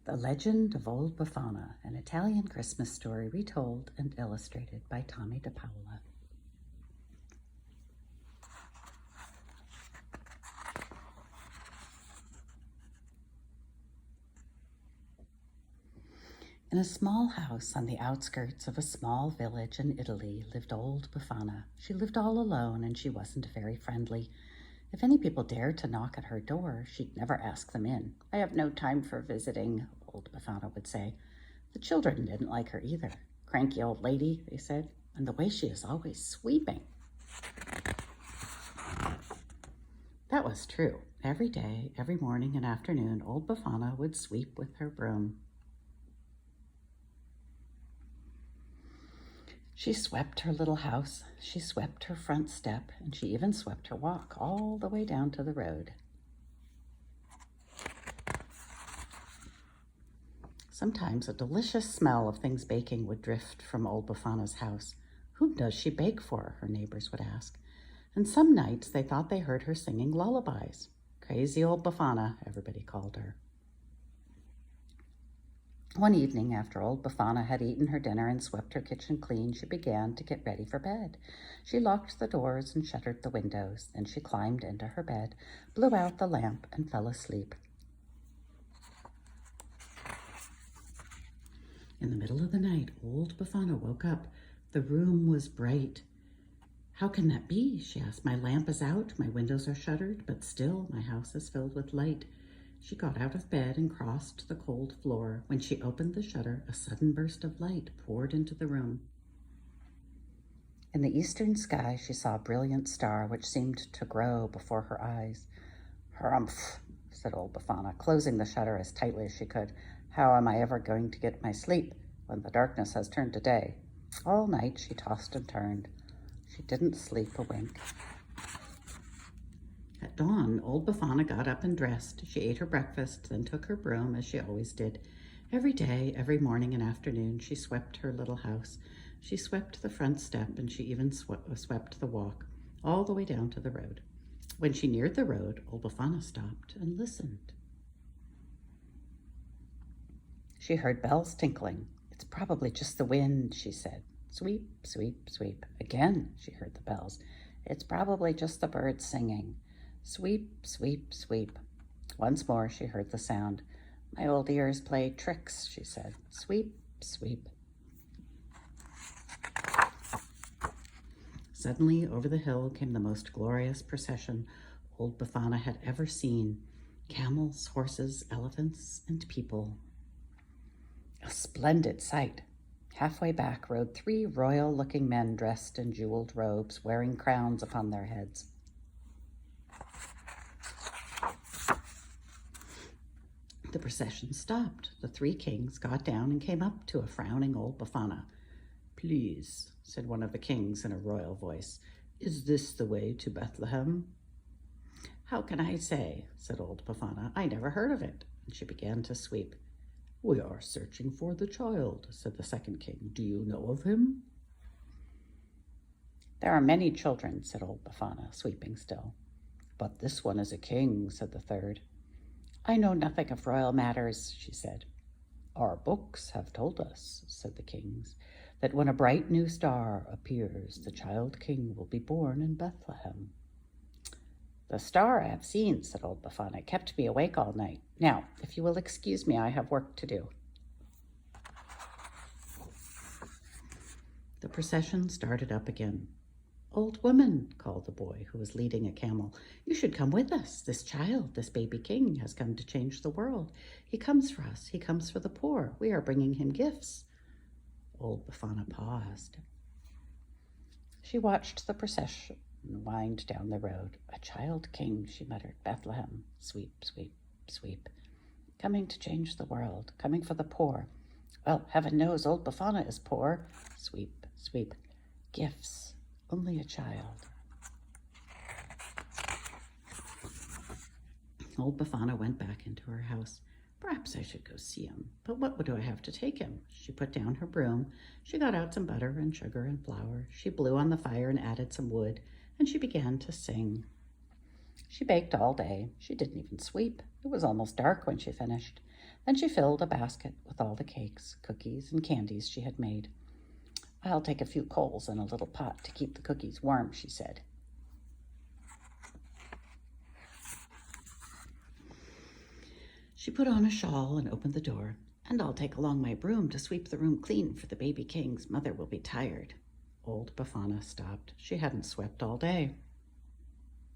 The Legend of Old Befana, an Italian Christmas story retold and illustrated by Tomie DePaola. In a small house on the outskirts of a small village in Italy lived old Befana. She lived all alone and she wasn't very friendly. If any people dared to knock at her door, she'd never ask them in. "I have no time for visiting," old Befana would say. The children didn't like her either. "Cranky old lady," they said, "and the way she is always sweeping." That was true. Every day, every morning and afternoon, old Befana would sweep with her broom. She swept her little house, she swept her front step, and she even swept her walk all the way down to the road. Sometimes a delicious smell of things baking would drift from old Befana's house. "Who does she bake for?" her neighbors would ask. And some nights they thought they heard her singing lullabies. "Crazy old Befana," everybody called her. One evening, after old Befana had eaten her dinner and swept her kitchen clean, she began to get ready for bed. She locked the doors and shuttered the windows. Then she climbed into her bed, blew out the lamp, and fell asleep. In the middle of the night, old Befana woke up. The room was bright. "How can that be?" she asked. "My lamp is out, my windows are shuttered, but still my house is filled with light." She got out of bed and crossed the cold floor. When she opened the shutter, a sudden burst of light poured into the room. In the eastern sky, she saw a brilliant star which seemed to grow before her eyes. "Harumph," said old Befana, closing the shutter as tightly as she could. "How am I ever going to get my sleep when the darkness has turned to day?" All night she tossed and turned. She didn't sleep a wink. At dawn, old Befana got up and dressed. She ate her breakfast, then took her broom, as she always did. Every day, every morning and afternoon, she swept her little house. She swept the front step, and she even swept the walk, all the way down to the road. When she neared the road, old Befana stopped and listened. She heard bells tinkling. "It's probably just the wind," she said. Sweep, sweep, sweep. Again, she heard the bells. "It's probably just the birds singing." Sweep, sweep, sweep. Once more she heard the sound. "My old ears play tricks," she said. Sweep, sweep. Suddenly, over the hill came the most glorious procession old Befana had ever seen. Camels, horses, elephants, and people. A splendid sight. Halfway back rode 3 royal-looking men dressed in jeweled robes, wearing crowns upon their heads. The procession stopped. The 3 kings got down and came up to a frowning old Befana. "Please," said one of the kings in a royal voice, "is this the way to Bethlehem?" "How can I say?" said old Befana. "I never heard of it." And she began to sweep. "We are searching for the child," said the second king. "Do you know of him?" "There are many children," said old Befana, sweeping still. "But this one is a king," said the third. "I know nothing of royal matters," she said. "Our books have told us," said the kings, "that when a bright new star appears, the child king will be born in Bethlehem." "The star I have seen," said old Befana. "It kept me awake all night. Now, if you will excuse me, I have work to do." The procession started up again. "Old woman," called the boy who was leading a camel, "you should come with us. This child, this baby king, has come to change the world. He comes for us. He comes for the poor. We are bringing him gifts." Old Befana paused. She watched the procession wind down the road. "A child king," she muttered. "Bethlehem. Sweep, sweep, sweep. Coming to change the world. Coming for the poor. Well, heaven knows old Befana is poor. Sweep, sweep. Gifts. Only a child." Old Befana went back into her house. "Perhaps I should go see him. But what do I have to take him?" She put down her broom. She got out some butter and sugar and flour. She blew on the fire and added some wood, and she began to sing. She baked all day. She didn't even sweep. It was almost dark when she finished. Then she filled a basket with all the cakes, cookies, and candies she had made. "I'll take a few coals and a little pot to keep the cookies warm," she said. She put on a shawl and opened the door. "And I'll take along my broom to sweep the room clean, for the baby king's mother will be tired." Old Befana stopped. She hadn't swept all day.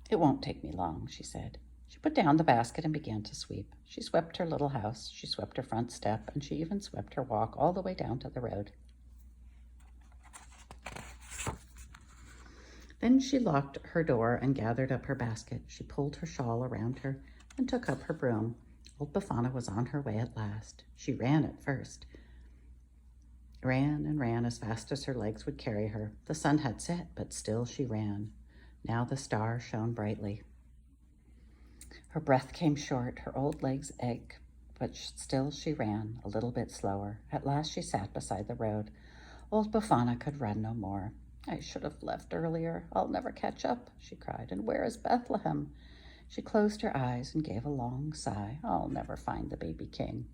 "It won't take me long," she said. She put down the basket and began to sweep. She swept her little house, she swept her front step, and she even swept her walk all the way down to the road. Then she locked her door and gathered up her basket. She pulled her shawl around her and took up her broom. Old Befana was on her way at last. She ran at first. Ran and ran as fast as her legs would carry her. The sun had set, but still she ran. Now the star shone brightly. Her breath came short, her old legs ached, but still she ran, a little bit slower. At last she sat beside the road. Old Befana could run no more. "I should have left earlier. I'll never catch up," she cried. "And where is Bethlehem?" She closed her eyes and gave a long sigh. "I'll never find the baby king."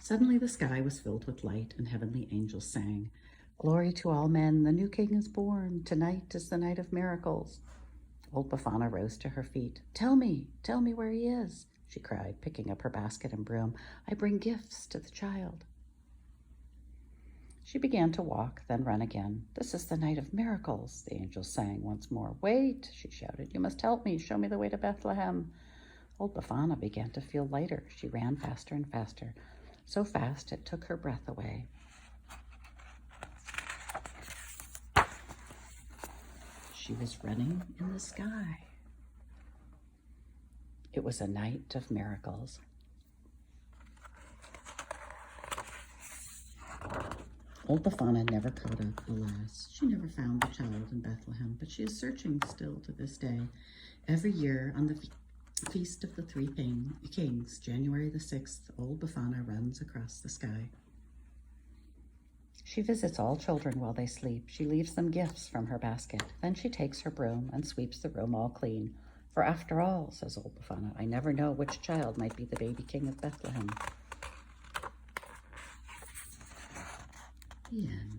Suddenly the sky was filled with light, and heavenly angels sang, "Glory to all men, the new king is born. Tonight is the night of miracles." Old Befana rose to her feet. Tell me where he is," she cried, picking up her basket and broom. "I bring gifts to the child." She began to walk, then run again. "This is the night of miracles," the angels sang once more. "Wait," she shouted. "You must help me. Show me the way to Bethlehem." Old Befana began to feel lighter. She ran faster and faster, so fast it took her breath away. She was running in the sky. It was a night of miracles. Old Befana never caught up, alas. She never found the child in Bethlehem, but she is searching still to this day. Every year on the Feast of the Three Kings, January the 6th, Old Befana runs across the sky. She visits all children while they sleep. She leaves them gifts from her basket. Then she takes her broom and sweeps the room all clean. "For after all," says Old Befana, "I never know which child might be the baby king of Bethlehem." The end.